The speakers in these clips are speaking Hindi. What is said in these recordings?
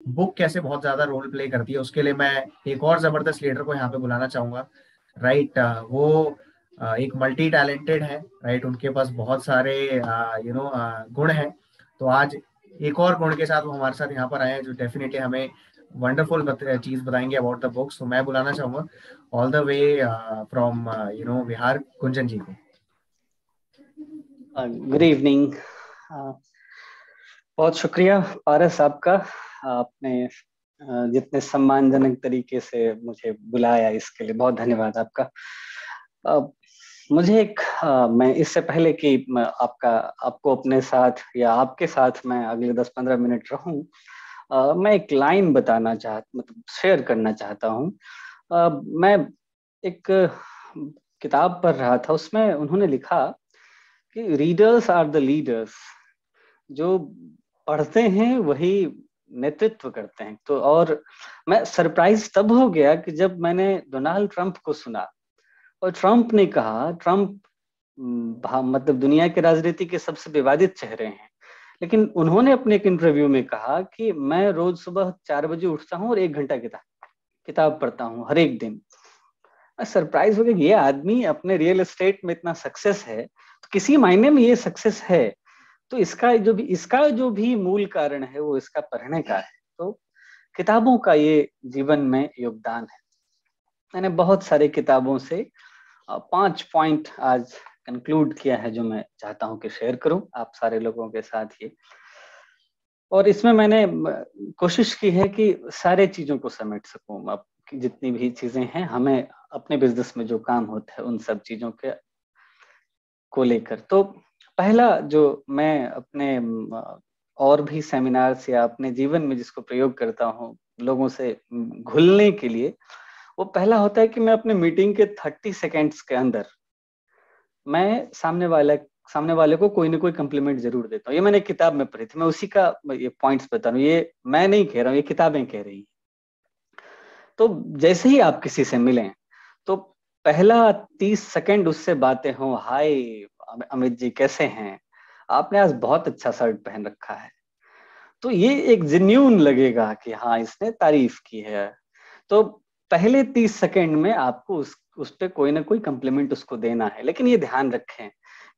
बुक कैसे बहुत ज्यादा रोल प्ले करती है, उसके लिए मैं एक और जबरदस्त लीडर को यहाँ पे बुलाना चाहूंगा। राइट, वो एक मल्टी टैलेंटेड है। राइट, उनके पास बहुत सारे गुण हैं। तो आज एक और गुण के साथ वो हमारे साथ यहाँ पर आए हैं, जो डेफिनेटली हमें वंडरफुल चीज बताएंगे अबाउट द बुक्स। तो मैं बुलाना चाहूंगा all the way from Bihar, Kunjan ji को। Good evening. बहुत शुक्रिया पारस आपका। आपने जितने सम्मानजनक तरीके से मुझे बुलाया, इसके लिए बहुत धन्यवाद आपका। अ, मुझे मैं इससे पहले कि मैं आपको अपने साथ या आपके साथ मैं अगले 10-15 मिनट रहूं, मैं एक लाइन मतलब शेयर करना चाहता हूं। मैं एक किताब पढ़ रहा था, उसमें उन्होंने लिखा कि रीडर्स आर द लीडर्स। जो पढ़ते हैं वही नेतृत्व करते हैं। तो और मैं सरप्राइज तब हो गया कि जब मैंने डोनाल्ड ट्रंप को सुना, और ट्रंप ने कहा, ट्रंप मतलब दुनिया के राजनीति के सबसे विवादित चेहरे हैं, लेकिन उन्होंने अपने एक इंटरव्यू में कहा कि मैं रोज सुबह 4 बजे उठता हूँ और 1 घंटा किताब किताब पढ़ता हूँ हर एक दिन। मैं सरप्राइज हो गया कि ये आदमी अपने रियल एस्टेट में इतना सक्सेस है, तो किसी मायने में ये सक्सेस है। तो इसका जो भी मूल कारण है वो इसका पढ़ने का है। तो किताबों का ये जीवन में योगदान है। मैंने बहुत सारी किताबों से 5 पॉइंट आज कंक्लूड किया है, जो मैं चाहता हूं कि शेयर करूं आप सारे लोगों के साथ ये। और इसमें मैंने कोशिश की है कि सारे चीजों को समेट सकूं। अब जितनी भी चीजें हैं, हमें अपने बिजनेस में जो काम होता है उन सब चीजों के को लेकर। तो पहला जो मैं अपने और भी सेमिनार्स या अपने जीवन में जिसको प्रयोग करता हूँ लोगों से घुलने के लिए, वो पहला होता है कि मैं अपने मीटिंग के 30 सेकेंड्स के अंदर मैं सामने वाले को कोई ना कोई कम्प्लीमेंट जरूर देता हूँ। ये मैंने किताब में पढ़ी थी, मैं उसी का ये पॉइंट्स बता रहा हूँ, ये मैं नहीं कह रहा हूँ, ये किताबें कह रही हैं। तो जैसे ही आप किसी से मिलें, तो पहला 30 सेकंड उससे बातें हों, हाय अमित जी कैसे हैं, आपने आज बहुत अच्छा शर्ट पहन रखा है। तो ये एक जेन्यून लगेगा कि हाँ इसने तारीफ की है। तो पहले 30 सेकंड में आपको उस पे कोई ना कोई कम्प्लीमेंट उसको देना है। लेकिन ये ध्यान रखें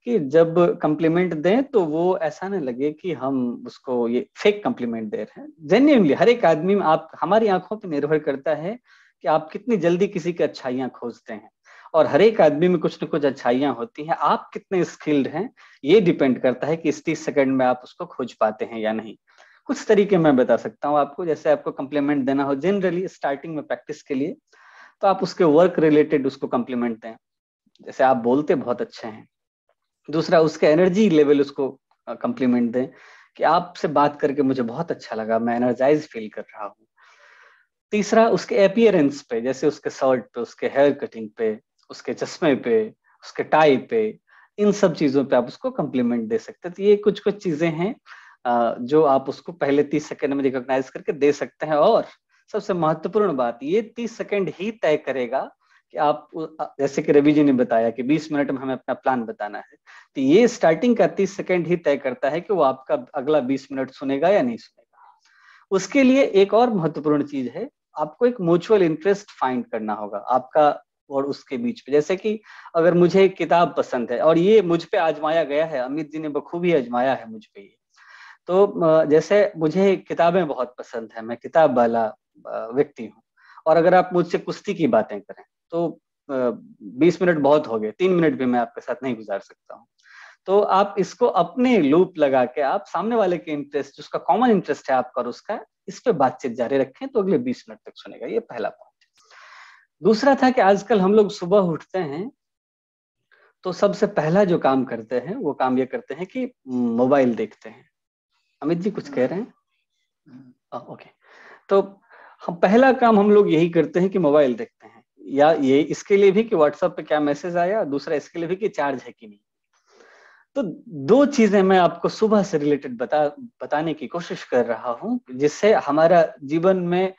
कि जब कम्प्लीमेंट दें तो वो ऐसा ना लगे कि हम उसको ये फेक कम्प्लीमेंट दे रहे हैं। जेन्युइनली हर एक आदमी में आप, हमारी आंखों पे निर्भर करता है कि आप कितनी जल्दी किसी की अच्छाइयां खोजते हैं। और हर एक आदमी में कुछ ना कुछ अच्छाइयां होती हैं, आप कितने स्किल्ड हैं ये डिपेंड करता है कि इस 30 सेकंड में आप उसको खोज पाते हैं या नहीं। कुछ तरीके मैं बता सकता हूँ आपको। जैसे आपको कम्प्लीमेंट देना हो जनरली स्टार्टिंग में प्रैक्टिस के लिए, तो आप उसके वर्क रिलेटेड उसको कम्प्लीमेंट दें। जैसे आप बोलते बहुत अच्छे हैं। दूसरा, उसके एनर्जी लेवल उसको कम्प्लीमेंट दें कि आपसे बात करके मुझे बहुत अच्छा लगा, मैं एनर्जाइज फील कर रहा हूँ। तीसरा, उसके अपीयरेंस पे, जैसे उसके शर्ट पे, उसके हेयर कटिंग पे, उसके चश्मे पे, उसके टाई पे, इन सब चीजों पे आप उसको कम्प्लीमेंट दे सकते हैं। तो ये कुछ कुछ चीजें हैं जो आप उसको पहले 30 सेकंड में रिकॉग्नाइज करके दे सकते हैं। और सबसे महत्वपूर्ण बात, ये 30 सेकंड ही तय करेगा कि आप, जैसे कि रवि जी ने बताया कि 20 मिनट में हमें अपना प्लान बताना है, तो ये स्टार्टिंग का 30 सेकंड ही तय करता है कि वो आपका अगला 20 मिनट सुनेगा या नहीं सुनेगा। उसके लिए एक और महत्वपूर्ण चीज है, आपको एक म्यूचुअल इंटरेस्ट फाइंड करना होगा आपका और उसके बीच में। जैसे कि अगर मुझे एक किताब पसंद है, और ये मुझ पे आजमाया गया है, अमित जी ने बखूबी आजमाया है मुझ पे ये। तो जैसे मुझे किताबें बहुत पसंद है, मैं किताब वाला व्यक्ति हूँ। और अगर आप मुझसे कुश्ती की बातें करें तो 20 मिनट बहुत हो गए, 3 मिनट भी मैं आपके साथ नहीं गुजार सकता हूँ। तो आप इसको अपने लूप लगा के आप सामने वाले के इंटरेस्ट, जिसका कॉमन इंटरेस्ट है आपका और उसका, इस पे बातचीत जारी रखें तो अगले 20 मिनट तक सुनेगा। ये पहला पॉइंट। दूसरा था कि आजकल हम लोग सुबह उठते हैं तो सबसे पहला जो काम करते हैं वो काम ये करते हैं कि मोबाइल देखते हैं। अमित जी कुछ कह रहे हैं? ओके। तो हम पहला काम हम लोग यही करते हैं कि मोबाइल देखते हैं, या ये इसके लिए भी कि व्हाट्सएप पे क्या मैसेज आया, दूसरा इसके लिए भी कि चार्ज है कि नहीं। तो दो चीजें मैं आपको सुबह से रिलेटेड बताने की कोशिश कर रहा हूं, जिससे हमारा जीवन में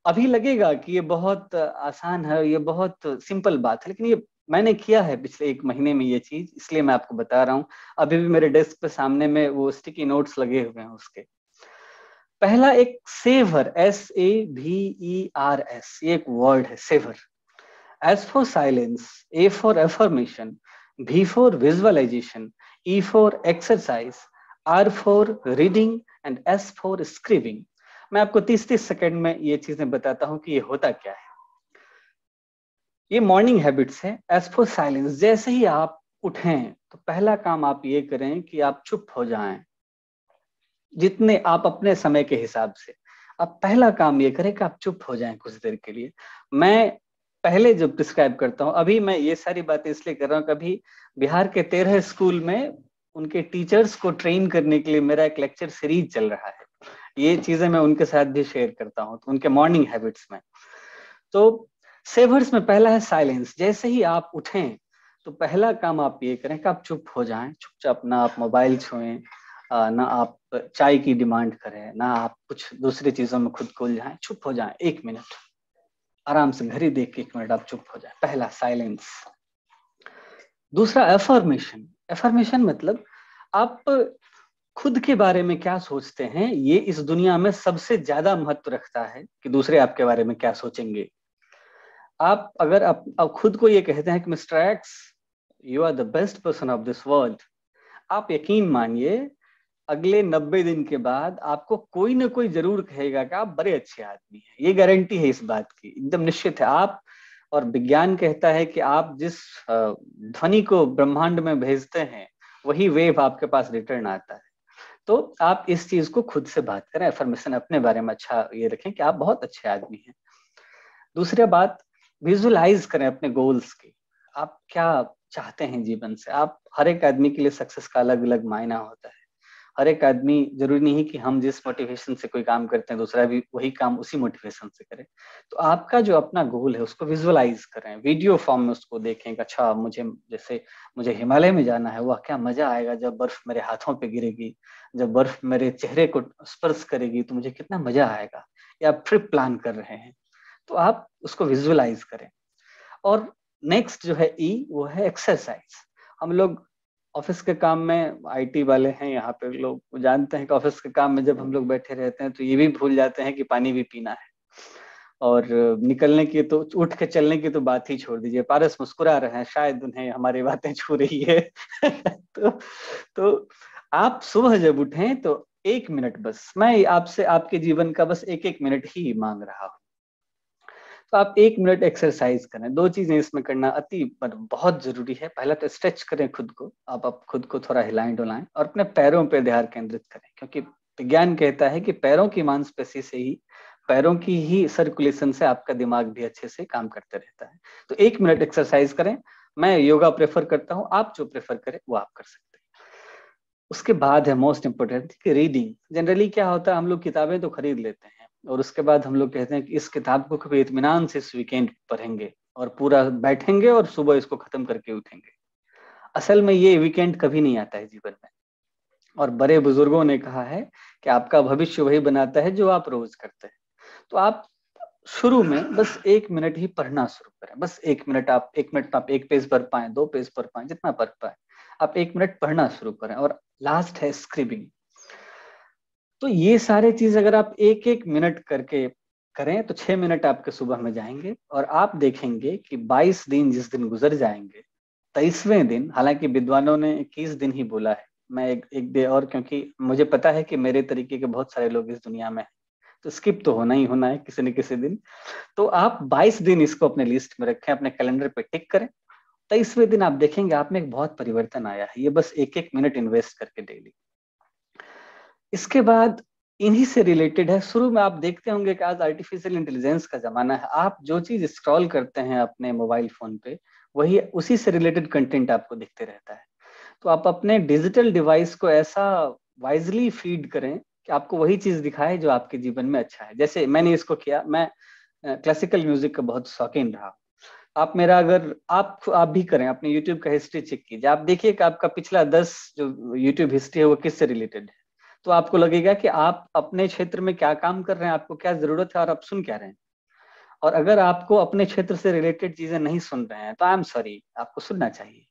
अभी लगेगा कि ये बहुत आसान है, ये बहुत सिंपल बात है, लेकिन ये मैंने किया है पिछले 1 महीने में ये चीज, इसलिए मैं आपको बता रहा हूँ। अभी भी मेरे डेस्क पे सामने में वो स्टिकी नोट्स लगे हुए हैं उसके। पहला एक सेवर, SAVERS, ये एक वर्ड है saver. S for silence, A for affirmation, V for visualization, E for exercise, R for reading and S for scribing। मैं आपको 30-30 सेकंड में ये चीजें बताता हूं कि ये होता क्या है। ये मॉर्निंग हैबिट्स है। एस फॉर साइलेंस, जैसे ही आप उठें तो पहला काम आप ये करें कि आप चुप हो जाएं, जितने आप अपने समय के हिसाब से। आप पहला काम ये करें कि आप चुप हो जाएं कुछ देर के लिए। मैं पहले जो प्रिस्क्राइब करता हूँ, अभी मैं ये सारी बातें इसलिए कर रहा हूँ, कभी बिहार के 13 स्कूल में उनके टीचर्स को ट्रेन करने के लिए मेरा एक लेक्चर सीरीज चल रहा है। ये चीजें मैं उनके साथ भी शेयर करता हूँ, तो उनके मॉर्निंग हैबिट्स में। तो सेवर्स में पहला है साइलेंस। जैसे ही आप उठें तो पहला काम आप ये करें कि आप चुप हो जाएं, चुपचाप, ना आप मोबाइल छुएं, ना आप चाय की डिमांड करें, ना आप कुछ दूसरी चीजों में खुद को उलझाएं। चुप हो जाएं 1 मिनट, आराम से घड़ी देख के 1 मिनट आप चुप हो जाएं। पहला साइलेंस। दूसरा एफर्मेशन। एफर्मेशन मतलब आप खुद के बारे में क्या सोचते हैं, ये इस दुनिया में सबसे ज्यादा महत्व रखता है कि दूसरे आपके बारे में क्या सोचेंगे। आप अगर आप खुद को ये कहते हैं कि mister X, you are the best person of this world, आप यकीन मानिए अगले 90 दिन के बाद आपको कोई ना कोई जरूर कहेगा कि आप बड़े अच्छे आदमी हैं। ये गारंटी है इस बात की, एकदम निश्चित है आप। और विज्ञान कहता है कि आप जिस ध्वनि को ब्रह्मांड में भेजते हैं वही वेव आपके पास रिटर्न आता है। तो आप इस चीज को खुद से बात करें, अफर्मेशन अपने बारे में अच्छा ये रखें कि आप बहुत अच्छे आदमी हैं। दूसरी बात, विजुलाइज करें अपने गोल्स की। आप क्या चाहते हैं जीवन से। आप, हर एक आदमी के लिए सक्सेस का अलग अलग मायना होता है। हर एक आदमी, जरूरी नहीं है कि हम जिस मोटिवेशन से कोई काम करते हैं दूसरा भी वही काम उसी मोटिवेशन से करे। तो आपका जो अपना गोल है उसको विजुअलाइज करें, वीडियो फॉर्म में उसको देखें। अच्छा, मुझे हिमालय में जाना है, वह क्या मजा आएगा जब बर्फ मेरे हाथों पे गिरेगी, जब बर्फ मेरे चेहरे को स्पर्श करेगी तो मुझे कितना मजा आएगा। या आप ट्रिप प्लान कर रहे हैं तो आप उसको विजुअलाइज करें। और नेक्स्ट जो है ई, वो है एक्सरसाइज। हम लोग ऑफिस के काम में, आईटी वाले हैं यहाँ पे, लोग जानते हैं कि ऑफिस के काम में जब हम लोग बैठे रहते हैं तो ये भी भूल जाते हैं कि पानी भी पीना है। और निकलने की तो, उठ के चलने की तो बात ही छोड़ दीजिए। पारस मुस्कुरा रहे हैं, शायद उन्हें हमारी बातें छू रही है। तो आप सुबह जब उठें तो 1 मिनट, बस मैं आपसे आपके जीवन का बस 1-1 मिनट ही मांग रहा हूँ। तो आप 1 मिनट एक्सरसाइज करें। 2 चीजें इसमें करना अति बहुत जरूरी है। पहला तो स्ट्रेच करें खुद को, आप खुद को थोड़ा हिलाएं डुलाएं और अपने पैरों पे ध्यान केंद्रित करें, क्योंकि विज्ञान कहता है कि पैरों की मांसपेशी से ही, पैरों की ही सर्कुलेशन से आपका दिमाग भी अच्छे से काम करते रहता है। तो 1 मिनट एक्सरसाइज करें। मैं योगा प्रेफर करता हूँ, आप जो प्रेफर करें वो आप कर सकते हैं। उसके बाद है मोस्ट इंपोर्टेंट कि रीडिंग। जनरली क्या होता है, हम लोग किताबें तो खरीद लेते हैं और उसके बाद हम लोग कहते हैं कि इस किताब को कभी इत्मीनान से इस वीकेंड पढ़ेंगे और पूरा बैठेंगे और सुबह इसको खत्म करके उठेंगे। असल में ये वीकेंड कभी नहीं आता है जीवन में। और बड़े बुजुर्गों ने कहा है कि आपका भविष्य वही बनाता है जो आप रोज करते हैं। तो आप शुरू में बस 1 मिनट ही पढ़ना शुरू करें। बस 1 मिनट, आप 1 मिनट में आप 1 पेज पढ़ पाए, 2 पेज पढ़ पाए, जितना पढ़ पाए आप 1 मिनट पढ़ना शुरू करें। और लास्ट है स्क्रिबिंग। तो ये सारे चीज अगर आप 1-1 मिनट करके करें तो 6 मिनट आपके सुबह में जाएंगे और आप देखेंगे कि 22 दिन जिस दिन गुजर जाएंगे, 23वें दिन, हालांकि विद्वानों ने 21 दिन ही बोला है, मैं एक डे और, क्योंकि मुझे पता है कि मेरे तरीके के बहुत सारे लोग इस दुनिया में हैं, तो स्किप तो होना ही होना है किसी न किसी दिन। तो आप 22 दिन इसको अपने लिस्ट में रखें, अपने कैलेंडर पे टिक करें। 23वें दिन आप देखेंगे आप में एक बहुत परिवर्तन आया है। ये बस 1-1 मिनट इन्वेस्ट करके डेली। इसके बाद इन्हीं से रिलेटेड है, शुरू में आप देखते होंगे कि आज आर्टिफिशियल इंटेलिजेंस का जमाना है। आप जो चीज स्क्रॉल करते हैं अपने मोबाइल फोन पे, वही उसी से रिलेटेड कंटेंट आपको दिखते रहता है। तो आप अपने डिजिटल डिवाइस को ऐसा वाइजली फीड करें कि आपको वही चीज दिखाए जो आपके जीवन में अच्छा है। जैसे मैंने इसको किया, मैं क्लासिकल म्यूजिक का बहुत शौकीन रहा। आप मेरा, अगर आप भी करें, अपने यूट्यूब का हिस्ट्री चेक कीजिए, आप देखिए कि आपका पिछला 10 जो यूट्यूब हिस्ट्री है वो किससे रिलेटेड है। तो आपको लगेगा कि आप अपने क्षेत्र में क्या काम कर रहे हैं, आपको क्या जरूरत है और आप सुन क्या रहे हैं। और अगर आपको अपने क्षेत्र से रिलेटेड चीजें नहीं सुन रहे हैं तो आई एम सॉरी, आपको सुनना चाहिए।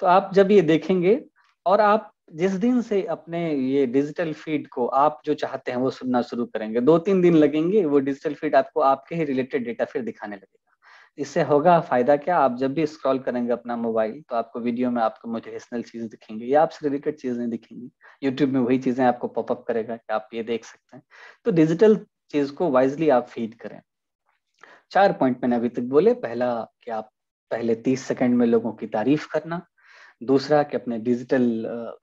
तो आप जब ये देखेंगे और आप जिस दिन से अपने ये डिजिटल फीड को आप जो चाहते हैं वो सुनना शुरू करेंगे, 2-3 दिन लगेंगे, वो डिजिटल फीड आपको आपके ही रिलेटेड डेटा फिर दिखाने लगेगा। इससे होगा फायदा क्या, आप जब भी स्क्रॉल करेंगे अपना मोबाइल तो आपको वीडियो में आपको मोटिवेशनल चीजें दिखेंगी या आपसे रिलेटेड चीजें दिखेंगी। यूट्यूब में वही चीजें आपको पॉपअप करेगा कि आप ये देख सकते हैं। तो डिजिटल चीज को वाइजली आप फीड करें। 4 पॉइंट मैंने अभी तक बोले। पहला कि आप पहले 30 सेकंड में लोगों की तारीफ करना। दूसरा कि अपने डिजिटल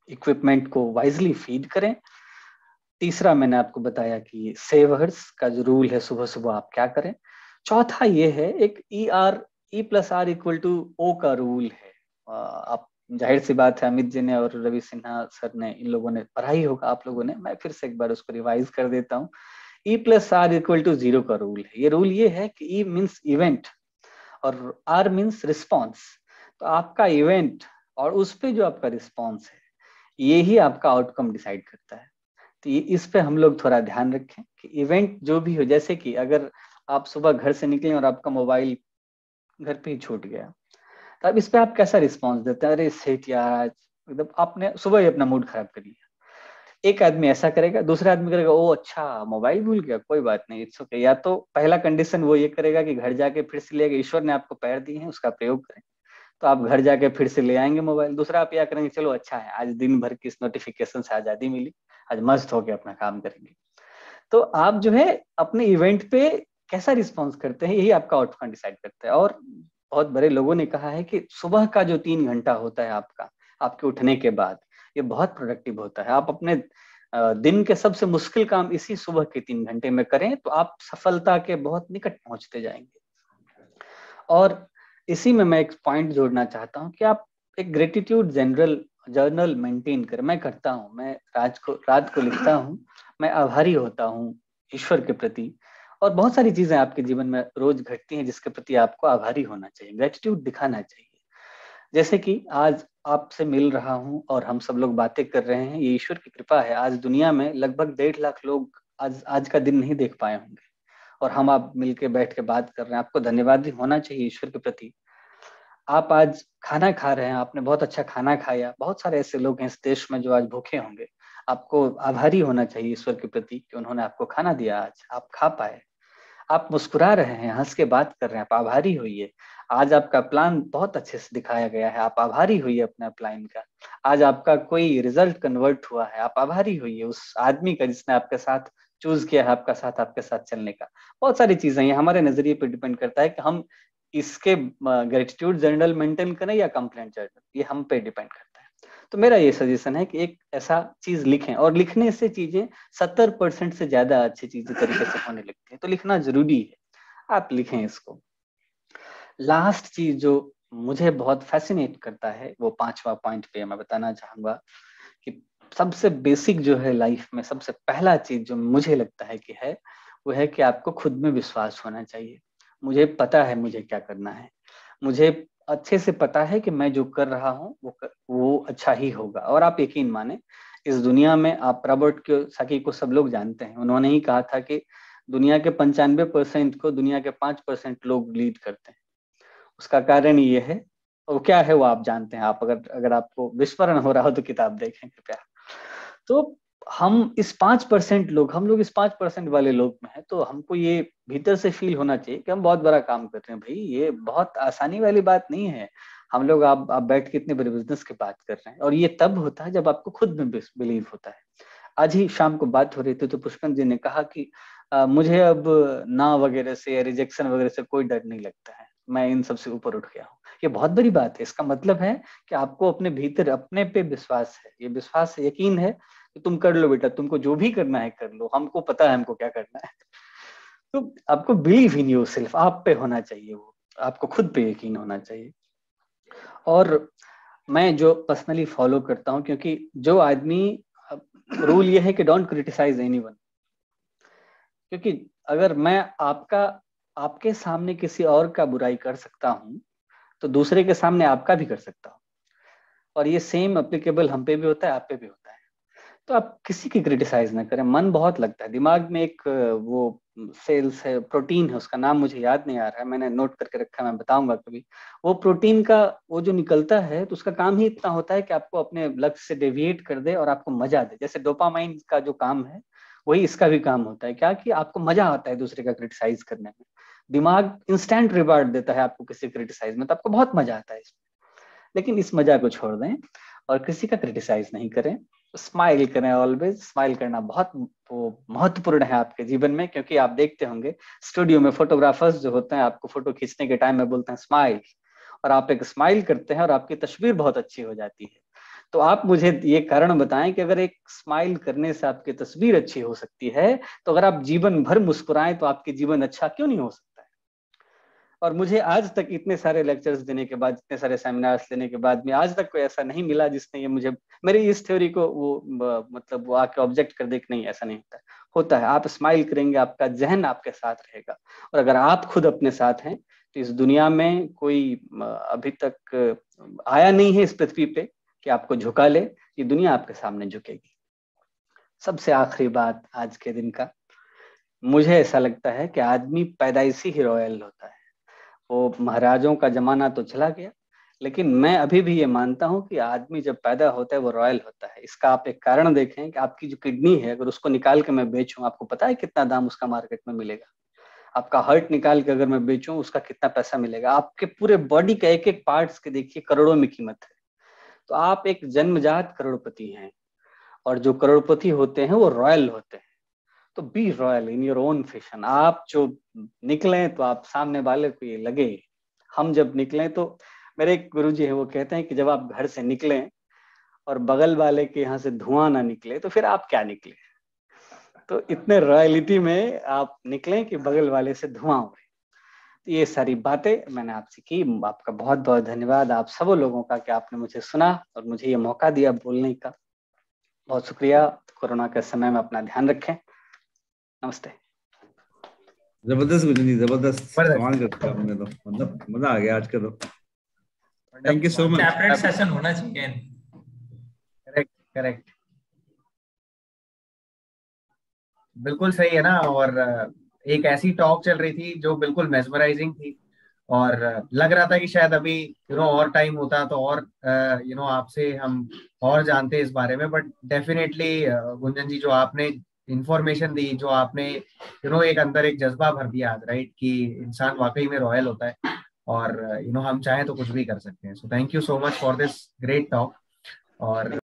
इक्विपमेंट को वाइजली फीड करें। तीसरा मैंने आपको बताया कि सेवर्स का जो रूल है, सुबह सुबह आप क्या करें। चौथा ये है एक E+R=O का रूल है। आप जाहिर सी बात है अमित जी ने और रवि सिन्हा सर ने, इन लोगों ने पढ़ा ही होगा आप लोगों ने, मैं फिर से एक बार उसको रिवाइज कर देता हूँ। E+R=0 का रूल है। ये रूल ये है कि E मीन्स इवेंट और R मीन्स रिस्पॉन्स। तो आपका इवेंट और उस पे जो आपका रिस्पॉन्स है, ये ही आपका आउटकम डिसाइड करता है। तो इस पे हम लोग थोड़ा ध्यान रखें कि इवेंट जो भी हो, जैसे कि अगर आप सुबह घर से निकले और आपका मोबाइल घर पे ही छूट गया, तो अब इस पे आप कैसा रिस्पॉन्स देते हैं, अरे सेठ यार एकदम आपने सुबह ही अपना मूड खराब कर लिया। एक आदमी ऐसा करेगा, दूसरा आदमी करेगा ओ अच्छा मोबाइल भूल गया, कोई बात नहीं, इट्स ओके। या तो पहला कंडीशन वो ये करेगा कि घर जाके फिर से लेगा, ईश्वर ने आपको पैर दिए हैं उसका प्रयोग करें, तो आप घर जाके फिर से ले आएंगे मोबाइल। दूसरा आप क्या करेंगे, चलो अच्छा है आज दिन भर की इस नोटिफिकेशन से आजादी मिली, आज मस्त होके अपना काम करेंगे। तो आप जो है अपने इवेंट पे कैसा रिस्पॉन्स करते हैं, यही आपका आउटकम डिसाइड करता है। और बहुत बड़े लोगों ने कहा है कि सुबह का जो 3 घंटा होता है आपका, आपके उठने के बाद, ये बहुत प्रोडक्टिव होता है। आप अपने दिन के सबसे मुश्किल काम इसी सुबह के 3 घंटे में करें तो आप सफलता के बहुत निकट पहुंचते जाएंगे। और इसी में मैं एक पॉइंट जोड़ना चाहता हूं कि आप एक ग्रेटिट्यूड जर्नल मेंटेन करें। मैं करता हूं, मैं रात को लिखता हूं, मैं आभारी होता हूं ईश्वर के प्रति। और बहुत सारी चीजें आपके जीवन में रोज घटती हैं जिसके प्रति आपको आभारी होना चाहिए, ग्रेटिट्यूड दिखाना चाहिए। जैसे कि आज आपसे मिल रहा हूं और हम सब लोग बातें कर रहे हैं, ये ईश्वर की कृपा है। आज दुनिया में लगभग 1.5 लाख लोग आज का दिन नहीं देख पाए होंगे, और हम आप मिलके बैठ के बात कर रहे हैं। आपको धन्यवाद भी होना चाहिए ईश्वर के प्रति। आप आज खाना खा रहे हैं, आपने बहुत अच्छा खाना खाया। बहुत सारे ऐसे लोग हैं इस देश में जो आज भूखे होंगे, आपको आभारी होना चाहिए ईश्वर के प्रति कि उन्होंने आपको खाना दिया, आज आप खा पाए। आप मुस्कुरा रहे हैं, हंस के बात कर रहे हैं, आप आभारी होइए। आज आपका प्लान बहुत अच्छे से दिखाया गया है, आप आभारी होइए अपना प्लान का। आज आपका कोई रिजल्ट कन्वर्ट हुआ है, आप आभारी होइए उस आदमी का जिसने आपके साथ चूज किया है, आपका साथ आपके साथ चलने का। बहुत सारी चीजें ये हमारे नजरिए पर डिपेंड करता है कि हम इसके ग्रेटिट्यूड जर्नल मेंटेन करें या कंप्लेंट जर्नल, ये हम पे डिपेंड करता है। तो मेरा ये सजेशन है कि एक ऐसा चीज लिखें, और लिखने से चीजें 70% से ज्यादा अच्छी चीजें तरीके से होने लगती है। तो लिखना जरूरी है, आप लिखें इसको। लास्ट चीज जो मुझे बहुत फैसिनेट करता है, वो 5वां पॉइंट पे मैं बताना चाहूंगा कि सबसे बेसिक जो है लाइफ में, सबसे पहला चीज जो मुझे लगता है कि है, वो है कि आपको खुद में विश्वास होना चाहिए। मुझे पता है मुझे क्या करना है, मुझे अच्छे से पता है कि मैं जो कर रहा हूँ वो अच्छा ही होगा। और आप यकीन माने, इस दुनिया में आप रॉबर्ट कियोसाकी को सब लोग जानते हैं। उन्होंने ही कहा था कि दुनिया के 95% को दुनिया के 5% लोग लीड करते हैं। उसका कारण ये है, और क्या है वो आप जानते हैं। आप अगर आपको विस्मरण हो रहा हो तो किताब देखें कृपया। तो हम इस 5% लोग, हम लोग इस 5% वाले लोग में है, तो हमको ये भीतर से फील होना चाहिए कि हम बहुत बड़ा काम कर रहे हैं। भाई ये बहुत आसानी वाली बात नहीं है। हम लोग आप बैठ के इतने बड़े बिजनेस की बात कर रहे हैं, और ये तब होता है जब आपको खुद में बिलीव होता है। आज ही शाम को बात हो रही थी तो पुष्पन जी ने कहा कि मुझे अब ना वगैरह से या रिजेक्शन वगैरह से कोई डर नहीं लगता है, मैं इन सब से ऊपर उठ गया हूँ। ये बहुत बड़ी बात है। इसका मतलब है कि आपको अपने भीतर अपने पे विश्वास है, ये विश्वास यकीन है कि तुम कर लो बेटा, तुमको जो भी करना है कर लो, हमको पता है हमको क्या करना है। तो आपको बिलीव इन योरसेल्फ, आप पे होना चाहिए, वो आपको खुद पे यकीन होना चाहिए। और मैं जो पर्सनली फॉलो करता हूँ, क्योंकि जो आदमी, रूल ये है कि डोंट क्रिटिसाइज एनीवन। क्योंकि अगर मैं आपके सामने किसी और का बुराई कर सकता हूँ, तो दूसरे के सामने आपका भी कर सकता हूँ। और ये सेम एप्लीकेबल हम पे भी होता है, आप पे भी होता है। तो आप किसी की क्रिटिसाइज ना करें। मन बहुत लगता है, दिमाग में एक वो सेल्स है, प्रोटीन है, उसका नाम मुझे याद नहीं आ रहा है, मैंने नोट करके रखा है, मैं बताऊंगा कभी। वो प्रोटीन का वो जो निकलता है, तो उसका काम ही इतना होता है कि आपको अपने लक्ष्य से डेविएट कर दे और आपको मजा दे। जैसे डोपामाइन का जो काम है, वही इसका भी काम होता है। क्या कि आपको मजा आता है दूसरे का क्रिटिसाइज करने में। दिमाग इंस्टेंट रिवार्ड देता है आपको किसी क्रिटिसाइज में, तो आपको बहुत मजा आता है इसमें। लेकिन इस मजा को छोड़ दें और किसी का क्रिटिसाइज नहीं करें। स्माइल करें, ऑलवेज स्माइल करना बहुत महत्वपूर्ण है आपके जीवन में। क्योंकि आप देखते होंगे स्टूडियो में फोटोग्राफर्स जो होते हैं, आपको फोटो खींचने के टाइम में बोलते हैं स्माइल, और आप एक स्माइल करते हैं और आपकी तस्वीर बहुत अच्छी हो जाती है। तो आप मुझे ये कारण बताएं कि अगर एक स्माइल करने से आपकी तस्वीर अच्छी हो सकती है, तो अगर आप जीवन भर मुस्कुराएं तो आपके जीवन अच्छा क्यों नहीं हो सकता है। और मुझे आज तक इतने सारे लेक्चर्स देने के बाद, इतने सारे सेमिनार्स लेने के बाद में आज तक कोई ऐसा नहीं मिला जिसने ये मुझे, मेरी इस थ्योरी को वो मतलब वो आके ऑब्जेक्ट कर दे कि नहीं ऐसा नहीं होता है। होता है। आप स्माइल करेंगे, आपका जहन आपके साथ रहेगा। और अगर आप खुद अपने साथ हैं, तो इस दुनिया में कोई अभी तक आया नहीं है इस पृथ्वी पे कि आपको झुका ले। ये दुनिया आपके सामने झुकेगी। सबसे आखिरी बात आज के दिन का, मुझे ऐसा लगता है कि आदमी पैदाइशी ही रॉयल होता है। वो महाराजों का जमाना तो चला गया, लेकिन मैं अभी भी ये मानता हूं कि आदमी जब पैदा होता है वो रॉयल होता है। इसका आप एक कारण देखें कि आपकी जो किडनी है, अगर उसको निकाल के मैं बेचूं, आपको पता है कितना दाम उसका मार्केट में मिलेगा। आपका हार्ट निकाल के अगर मैं बेचूं, उसका कितना पैसा मिलेगा। आपके पूरे बॉडी का एक एक पार्ट्स के देखिए करोड़ों में कीमत है। तो आप एक जन्मजात करोड़पति हैं, और जो करोड़पति होते हैं वो रॉयल होते हैं। तो be royal in your own fashion. आप जो निकले तो आप सामने वाले को ये लगे। हम जब निकले तो, मेरे एक गुरुजी हैं वो कहते हैं कि जब आप घर से निकले और बगल वाले के यहाँ से धुआं ना निकले, तो फिर आप क्या निकले। तो इतने रॉयलिटी में आप निकले कि बगल वाले से धुआं उड़े। तो ये सारी बातें मैंने आपसे की। आपका बहुत बहुत धन्यवाद आप सब लोगों का कि आपने मुझे सुना और मुझे ये मौका दिया बोलने का। बहुत शुक्रिया। कोरोना के समय में अपना ध्यान रखें। नमस्ते। जबरदस्त गुंजन जी, जबरदस्त, कमाल कर दिया आपने तो, मतलब मजा आ गया आज का तो। Thank you so much. Separate session होना चाहिए। करेक्ट करेक्ट, बिल्कुल सही है ना। और एक ऐसी टॉक चल रही थी जो बिल्कुल मेस्मराइजिंग थी, और लग रहा था कि शायद अभी और टाइम होता तो और आपसे हम और जानते इस बारे में। बट डेफिनेटली गुंजन जी, जो आपने इंफॉर्मेशन दी, जो आपने एक अंदर एक जज्बा भर दिया आज, राइट, कि इंसान वाकई में रॉयल होता है, और हम चाहें तो कुछ भी कर सकते हैं। So thank you so much for this great talk. और